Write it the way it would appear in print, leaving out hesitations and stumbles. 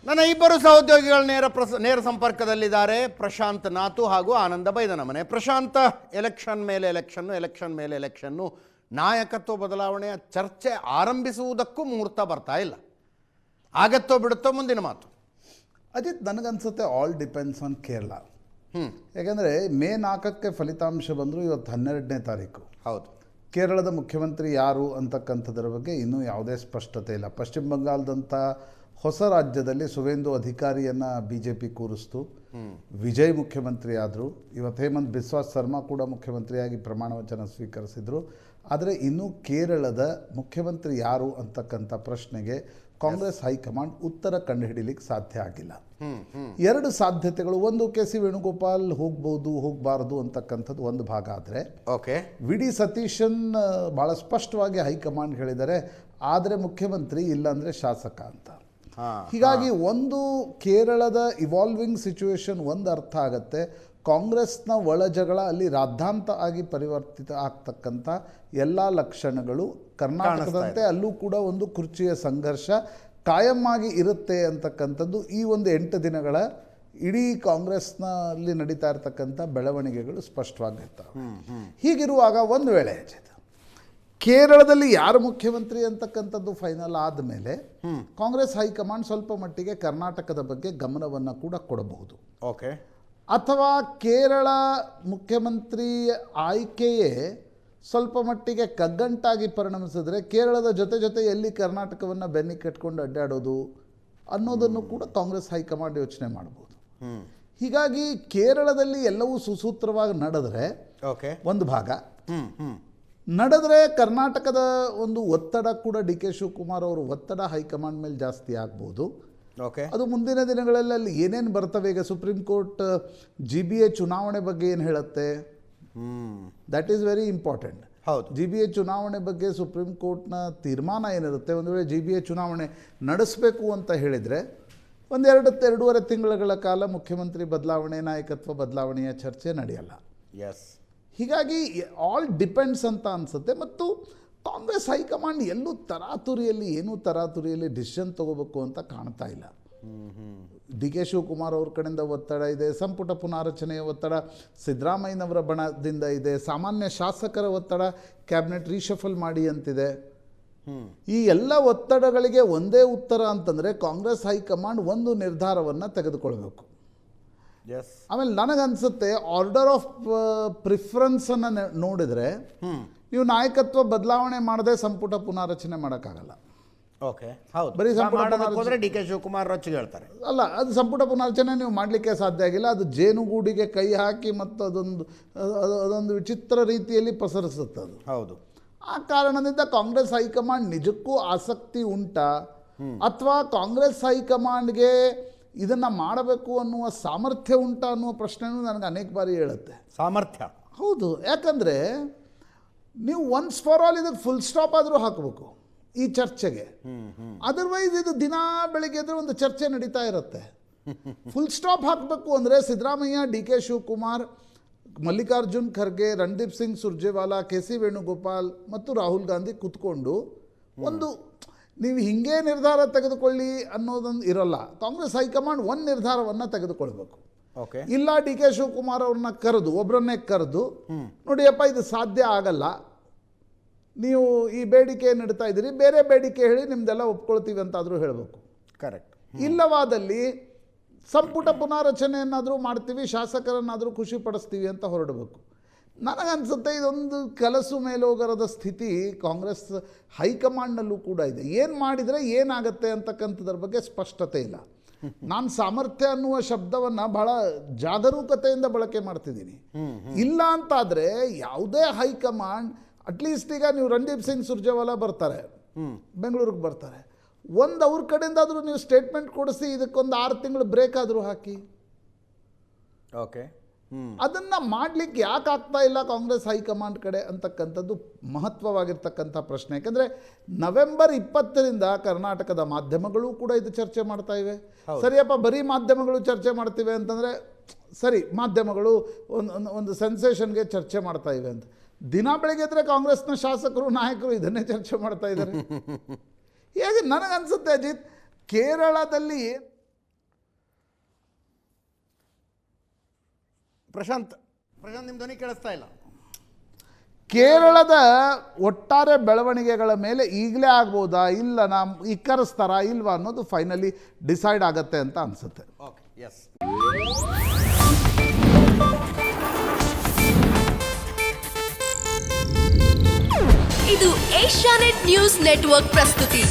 ನನ್ನ ಇಬ್ಬರು ಸಹೋದ್ಯೋಗಿಗಳು ನೇರ ಸಂಪರ್ಕದಲ್ಲಿದ್ದಾರೆ. ಪ್ರಶಾಂತ್ ನಾತು ಹಾಗೂ ಆನಂದ ಬೈದನಮನೆ. ಪ್ರಶಾಂತ್, ಎಲೆಕ್ಷನ್ ಮೇಲೆ ಎಲೆಕ್ಷನ್ನು ನಾಯಕತ್ವ ಬದಲಾವಣೆಯ ಚರ್ಚೆ ಆರಂಭಿಸುವುದಕ್ಕೂ ಮುಹೂರ್ತ ಬರ್ತಾ ಇಲ್ಲ. ಆಗತ್ತೋ ಬಿಡುತ್ತೋ ಮುಂದಿನ ಮಾತು. ಅಜಿತ್, ನನಗನ್ಸುತ್ತೆ ಆಲ್ ಡಿಪೆಂಡ್ಸ್ ಆನ್ ಕೇರಳ. ಯಾಕೆಂದರೆ ಮೇ 4ಕ್ಕೆ ಫಲಿತಾಂಶ ಬಂದರೂ ಇವತ್ತು 12ನೇ ತಾರೀಕು. ಹೌದು. ಕೇರಳದ ಮುಖ್ಯಮಂತ್ರಿ ಯಾರು ಅಂತಕ್ಕಂಥದ್ರ ಬಗ್ಗೆ ಇನ್ನೂ ಯಾವುದೇ ಸ್ಪಷ್ಟತೆ ಇಲ್ಲ. ಪಶ್ಚಿಮ ಬಂಗಾಳದಂಥ ಹೊಸ ರಾಜ್ಯದಲ್ಲಿ ಸುವೇಂದು ಅಧಿಕಾರಿಯನ್ನು BJP ಕೂರಿಸ್ತು. ವಿಜಯ್ ಮುಖ್ಯಮಂತ್ರಿ ಆದರು. ಇವತ್ತು ಹೇಮಂತ್ ಬಿಸ್ವಾ ಸರ್ಮಾ ಕೂಡ ಮುಖ್ಯಮಂತ್ರಿಯಾಗಿ ಪ್ರಮಾಣ ವಚನ ಸ್ವೀಕರಿಸಿದರು. ಆದರೆ ಇನ್ನೂ ಕೇರಳದ ಮುಖ್ಯಮಂತ್ರಿ ಯಾರು ಅಂತಕ್ಕಂಥ ಪ್ರಶ್ನೆಗೆ ಕಾಂಗ್ರೆಸ್ ಹೈಕಮಾಂಡ್ ಉತ್ತರ ಕಂಡುಹಿಡಿಯಲಿಕ್ಕೆ ಸಾಧ್ಯ ಆಗಿಲ್ಲ. ಎರಡು ಸಾಧ್ಯತೆಗಳು, ಒಂದು KC ವೇಣುಗೋಪಾಲ್ ಹೋಗ್ಬೋದು ಹೋಗಬಾರ್ದು ಅಂತಕ್ಕಂಥದ್ದು ಒಂದು ಭಾಗ. ಆದರೆ ವಿಡಿ ಸತೀಶನ್ ಭಾಳ ಸ್ಪಷ್ಟವಾಗಿ ಹೈಕಮಾಂಡ್ ಹೇಳಿದ್ದಾರೆ, ಆದರೆ ಮುಖ್ಯಮಂತ್ರಿ ಇಲ್ಲಾಂದರೆ ಶಾಸಕ ಅಂತ. ಹೀಗಾಗಿ ಒಂದು ಕೇರಳದ ಇವಾಲ್ವಿಂಗ್ ಸಿಚುವೇಶನ್ ಒಂದು ಅರ್ಥ ಆಗತ್ತೆ. ಕಾಂಗ್ರೆಸ್ನ ಒಳಜಗಳ ಅಲ್ಲಿ ರಾದ್ಧಾಂತ ಆಗಿ ಪರಿವರ್ತಿತ ಆಗ್ತಕ್ಕಂಥ ಎಲ್ಲ ಲಕ್ಷಣಗಳು ಕರ್ನಾಟಕದಂತೆ ಅಲ್ಲೂ ಕೂಡ ಒಂದು ಕುರ್ಚಿಯ ಸಂಘರ್ಷ ಕಾಯಮ್ಮಾಗಿ ಇರುತ್ತೆ ಅಂತಕ್ಕಂಥದ್ದು ಈ ಒಂದು 8 ದಿನಗಳ ಇಡೀ ಕಾಂಗ್ರೆಸ್ನಲ್ಲಿ ನಡೀತಾ ಇರತಕ್ಕಂಥ ಬೆಳವಣಿಗೆಗಳು ಸ್ಪಷ್ಟವಾಗಿರ್ತವೆ. ಹೀಗಿರುವಾಗ ಒಂದು ವೇಳೆ ಕೇರಳದಲ್ಲಿ ಯಾರು ಮುಖ್ಯಮಂತ್ರಿ ಅಂತಕ್ಕಂಥದ್ದು ಫೈನಲ್ ಆದಮೇಲೆ ಕಾಂಗ್ರೆಸ್ ಹೈಕಮಾಂಡ್ ಸ್ವಲ್ಪ ಮಟ್ಟಿಗೆ ಕರ್ನಾಟಕದ ಬಗ್ಗೆ ಗಮನವನ್ನು ಕೂಡ ಕೊಡಬಹುದು. ಅಥವಾ ಕೇರಳ ಮುಖ್ಯಮಂತ್ರಿ ಆಯ್ಕೆಯೇ ಸ್ವಲ್ಪ ಮಟ್ಟಿಗೆ ಕಗ್ಗಂಟಾಗಿ ಪರಿಣಮಿಸಿದ್ರೆ ಕೇರಳದ ಜೊತೆ ಎಲ್ಲಿ ಕರ್ನಾಟಕವನ್ನು ಬೆನ್ನಿ ಕಟ್ಕೊಂಡು ಅಡ್ಡಾಡೋದು ಅನ್ನೋದನ್ನು ಕೂಡ ಕಾಂಗ್ರೆಸ್ ಹೈಕಮಾಂಡ್ ಯೋಚನೆ ಮಾಡ್ಬೋದು. ಹೀಗಾಗಿ ಕೇರಳದಲ್ಲಿ ಎಲ್ಲವೂ ಸುಸೂತ್ರವಾಗಿ ನಡೆದ್ರೆ ಒಂದು ಭಾಗ, ನಡೆದ್ರೆ ಕರ್ನಾಟಕದ ಒಂದು ಒತ್ತಡ ಕೂಡ DK ಶಿವಕುಮಾರ್ ಅವರು ಒತ್ತಡ ಹೈಕಮಾಂಡ್ ಮೇಲೆ ಜಾಸ್ತಿ ಆಗ್ಬೋದು. ಅದು ಮುಂದಿನ ದಿನಗಳಲ್ಲಿ ಅಲ್ಲಿ ಏನೇನು ಬರ್ತವೆ. ಈಗ ಸುಪ್ರೀಂ ಕೋರ್ಟ್ GBA ಚುನಾವಣೆ ಬಗ್ಗೆ ಏನು ಹೇಳುತ್ತೆ, that is very important. GBA ಚುನಾವಣೆ ಬಗ್ಗೆ ಸುಪ್ರೀಂ ಕೋರ್ಟ್ನ ತೀರ್ಮಾನ ಏನಿರುತ್ತೆ, ಒಂದು ವೇಳೆ GBA ಚುನಾವಣೆ ನಡೆಸಬೇಕು ಅಂತ ಹೇಳಿದರೆ ಎರಡೂವರೆ ತಿಂಗಳ ಕಾಲ ಮುಖ್ಯಮಂತ್ರಿ ಬದಲಾವಣೆ, ನಾಯಕತ್ವ ಬದಲಾವಣೆಯ ಚರ್ಚೆ ನಡೆಯಲ್ಲ. ಹೀಗಾಗಿ ಆಲ್ ಡಿಪೆಂಡ್ಸ್ ಅಂತ ಅನಿಸುತ್ತೆ. ಮತ್ತು ಕಾಂಗ್ರೆಸ್ ಹೈಕಮಾಂಡ್ ಎಲ್ಲೂ ತರಾತುರಿಯಲ್ಲಿ ಡಿಸಿಷನ್ ತಗೋಬೇಕು ಅಂತ ಕಾಣ್ತಾ ಇಲ್ಲ. DK ಶಿವಕುಮಾರ್ ಅವ್ರ ಕಡೆಯಿಂದ ಒತ್ತಡ ಇದೆ, ಸಂಪುಟ ಪುನಾರಚನೆಯ ಒತ್ತಡ ಸಿದ್ದರಾಮಯ್ಯನವರ ಬಣದಿಂದ ಇದೆ, ಸಾಮಾನ್ಯ ಶಾಸಕರ ಒತ್ತಡ ಕ್ಯಾಬಿನೆಟ್ ರೀಶಫಲ್ ಮಾಡಿ ಅಂತಿದೆ. ಈ ಎಲ್ಲ ಒತ್ತಡಗಳಿಗೆ ಒಂದೇ ಉತ್ತರ ಅಂತಂದರೆ ಕಾಂಗ್ರೆಸ್ ಹೈಕಮಾಂಡ್ ಒಂದು ನಿರ್ಧಾರವನ್ನು ತೆಗೆದುಕೊಳ್ಬೇಕು. ಆಮೇಲೆ ನನಗನ್ಸುತ್ತೆ ಆರ್ಡರ್ ಆಫ್ ಪ್ರಿಫರೆನ್ಸನ್ನು ನೋಡಿದರೆ ನೀವು ನಾಯಕತ್ವ ಬದಲಾವಣೆ ಮಾಡದೆ ಸಂಪುಟ ಪುನಾರಚನೆ ಮಾಡೋಕ್ಕಾಗಲ್ಲ. ಬರೀ DK ಶಿವಕುಮಾರ್ ರೊಚ್ಚಿಗೆ ಹೇಳ್ತಾರೆ ಅಲ್ಲ, ಅದು ಸಂಪುಟ ಪುನಾರಚನೆ ನೀವು ಮಾಡಲಿಕ್ಕೆ ಸಾಧ್ಯ ಆಗಿಲ್ಲ. ಅದು ಜೇನುಗೂಡಿಗೆ ಕೈ ಹಾಕಿ ಮತ್ತು ಅದೊಂದು ವಿಚಿತ್ರ ರೀತಿಯಲ್ಲಿ ಪಸರಿಸುತ್ತೆ ಅದು. ಹೌದು. ಆ ಕಾರಣದಿಂದ ಕಾಂಗ್ರೆಸ್ ಹೈಕಮಾಂಡ್ ನಿಜಕ್ಕೂ ಆಸಕ್ತಿ ಉಂಟಾ, ಅಥವಾ ಕಾಂಗ್ರೆಸ್ ಹೈಕಮಾಂಡ್ಗೆ ಇದನ್ನು ಮಾಡಬೇಕು ಅನ್ನುವ ಸಾಮರ್ಥ್ಯ ಉಂಟಾ ಅನ್ನುವ ಪ್ರಶ್ನೆನೂ ನನಗೆ ಅನೇಕ ಬಾರಿ ಹೇಳುತ್ತೆ. ಸಾಮರ್ಥ್ಯ ಹೌದು. ಯಾಕಂದರೆ ನೀವು ಒನ್ಸ್ ಫಾರ್ ಆಲ್ ಇದಕ್ಕೆ ಫುಲ್ ಸ್ಟಾಪ್ ಆದರೂ ಹಾಕಬೇಕು ಈ ಚರ್ಚೆಗೆ. ಅದರ್ವೈಸ್ ಇದು ದಿನ ಬೆಳಿಗ್ಗೆ ಎದ್ರೆ ಒಂದು ಚರ್ಚೆ ನಡೀತಾ ಇರುತ್ತೆ. ಫುಲ್ ಸ್ಟಾಪ್ ಹಾಕಬೇಕು ಅಂದರೆ ಸಿದ್ದರಾಮಯ್ಯ, DK ಶಿವಕುಮಾರ್, ಮಲ್ಲಿಕಾರ್ಜುನ್ ಖರ್ಗೆ, ರಣದೀಪ್ ಸಿಂಗ್ ಸುರ್ಜೇವಾಲಾ, KC ವೇಣುಗೋಪಾಲ್ ಮತ್ತು ರಾಹುಲ್ ಗಾಂಧಿ ಕೂತ್ಕೊಂಡು ಒಂದು ನೀವು ಹಿಂಗೆ ನಿರ್ಧಾರ ತೆಗೆದುಕೊಳ್ಳಿ ಅನ್ನೋದೊಂದು ಇರೋಲ್ಲ. ಕಾಂಗ್ರೆಸ್ ಹೈಕಮಾಂಡ್ ಒಂದು ನಿರ್ಧಾರವನ್ನು ತೆಗೆದುಕೊಳ್ಬೇಕು. ಇಲ್ಲ DK ಶಿವಕುಮಾರ್ ಅವ್ರನ್ನ ಒಬ್ಬರನ್ನೇ ಕರೆದು ನೋಡಿಯಪ್ಪ ಇದು ಸಾಧ್ಯ ಆಗಲ್ಲ, ನೀವು ಈ ಬೇಡಿಕೆ ನೀಡ್ತಾ ಇದ್ದೀರಿ, ಬೇರೆ ಬೇಡಿಕೆ ಹೇಳಿ ನಿಮ್ದೆಲ್ಲ ಒಪ್ಕೊಳ್ತೀವಿ ಅಂತಾದರೂ ಹೇಳಬೇಕು. ಕರೆಕ್ಟ್. ಇಲ್ಲವಾದಲ್ಲಿ ಸಂಪುಟ ಪುನಾರಚನೆಯನ್ನಾದರೂ ಮಾಡ್ತೀವಿ, ಶಾಸಕರನ್ನಾದರೂ ಖುಷಿ ಪಡಿಸ್ತೀವಿ ಅಂತ ಹೊರಡಬೇಕು. ನನಗನ್ಸುತ್ತೆ ಇದೊಂದು ಕೆಲಸು ಮೇಲೋಗರದ ಸ್ಥಿತಿ ಕಾಂಗ್ರೆಸ್ ಹೈಕಮಾಂಡ್ನಲ್ಲೂ ಕೂಡ ಇದೆ. ಏನು ಮಾಡಿದರೆ ಏನಾಗುತ್ತೆ ಅಂತಕ್ಕಂಥದ್ರ ಬಗ್ಗೆ ಸ್ಪಷ್ಟತೆ ಇಲ್ಲ. ನಾನು ಸಾಮರ್ಥ್ಯ ಅನ್ನುವ ಶಬ್ದವನ್ನು ಬಹಳ ಜಾಗರೂಕತೆಯಿಂದ ಬಳಕೆ ಮಾಡ್ತಿದ್ದೀನಿ. ಇಲ್ಲ ಅಂತಾದರೆ ಯಾವುದೇ ಹೈಕಮಾಂಡ್, ಅಟ್ಲೀಸ್ಟ್ ಈಗ ನೀವು ರಣದೀಪ್ ಸಿಂಗ್ ಸುರ್ಜೇವಾಲಾ ಬರ್ತಾರೆ, ಬೆಂಗಳೂರಿಗೆ ಬರ್ತಾರೆ, ಅವ್ರ ಕಡೆಯಿಂದಾದರೂ ನೀವು ಸ್ಟೇಟ್ಮೆಂಟ್ ಕೊಡಿಸಿ ಇದಕ್ಕೊಂದು 6 ತಿಂಗಳು ಬ್ರೇಕ್ ಆದರೂ ಹಾಕಿ. ಅದನ್ನು ಮಾಡಲಿಕ್ಕೆ ಯಾಕೆ ಆಗ್ತಾ ಇಲ್ಲ ಕಾಂಗ್ರೆಸ್ ಹೈಕಮಾಂಡ್ ಕಡೆ ಅಂತಕ್ಕಂಥದ್ದು ಮಹತ್ವವಾಗಿರ್ತಕ್ಕಂಥ ಪ್ರಶ್ನೆ. ಯಾಕೆಂದರೆ ನವೆಂಬರ್ 20ರಿಂದ ಕರ್ನಾಟಕದ ಮಾಧ್ಯಮಗಳು ಕೂಡ ಇದು ಚರ್ಚೆ ಮಾಡ್ತಾ ಇವೆ. ಸರಿಯಪ್ಪ, ಬರೀ ಮಾಧ್ಯಮಗಳು ಚರ್ಚೆ ಮಾಡ್ತಿವೆ ಅಂತಂದರೆ ಸರಿ, ಮಾಧ್ಯಮಗಳು ಒಂದು ಸೆನ್ಸೇಷನ್ಗೆ ಚರ್ಚೆ ಮಾಡ್ತಾ ಇವೆ ಅಂತ. ದಿನ ಬೆಳಗ್ಗೆ ಎದ್ರೆ ಕಾಂಗ್ರೆಸ್ನ ಶಾಸಕರು, ನಾಯಕರು ಇದನ್ನೇ ಚರ್ಚೆ ಮಾಡ್ತಾ ಇದ್ದಾರೆ. ಹೇಗೆ ನನಗನ್ಸುತ್ತೆ ಅಜಿತ್, ಕೇರಳದಲ್ಲಿ ಪ್ರಶಾಂತ್ ನಿಮ್ಮ ಧ್ವನಿ ಕೇಳಿಸ್ತಾ ಇಲ್ಲ. ಕೇರಳದ ಒಟ್ಟಾರೆ ಬೆಳವಣಿಗೆಗಳ ಮೇಲೆ ಈಗಲೇ ಆಗ್ಬೋದಾ ಇಲ್ಲ ಇಕ್ಕರಿಸ್ತಾರಾ ಇಲ್ವಾ ಅನ್ನೋದು ಫೈನಲಿ ಡಿಸೈಡ್ ಆಗತ್ತೆ ಅಂತ ಅನಿಸುತ್ತೆ. Okay, yes. ಇದು ಏಷ್ಯಾನೆಟ್ ನ್ಯೂಸ್ ನೆಟ್ವರ್ಕ್ ಪ್ರಸ್ತುತಿ.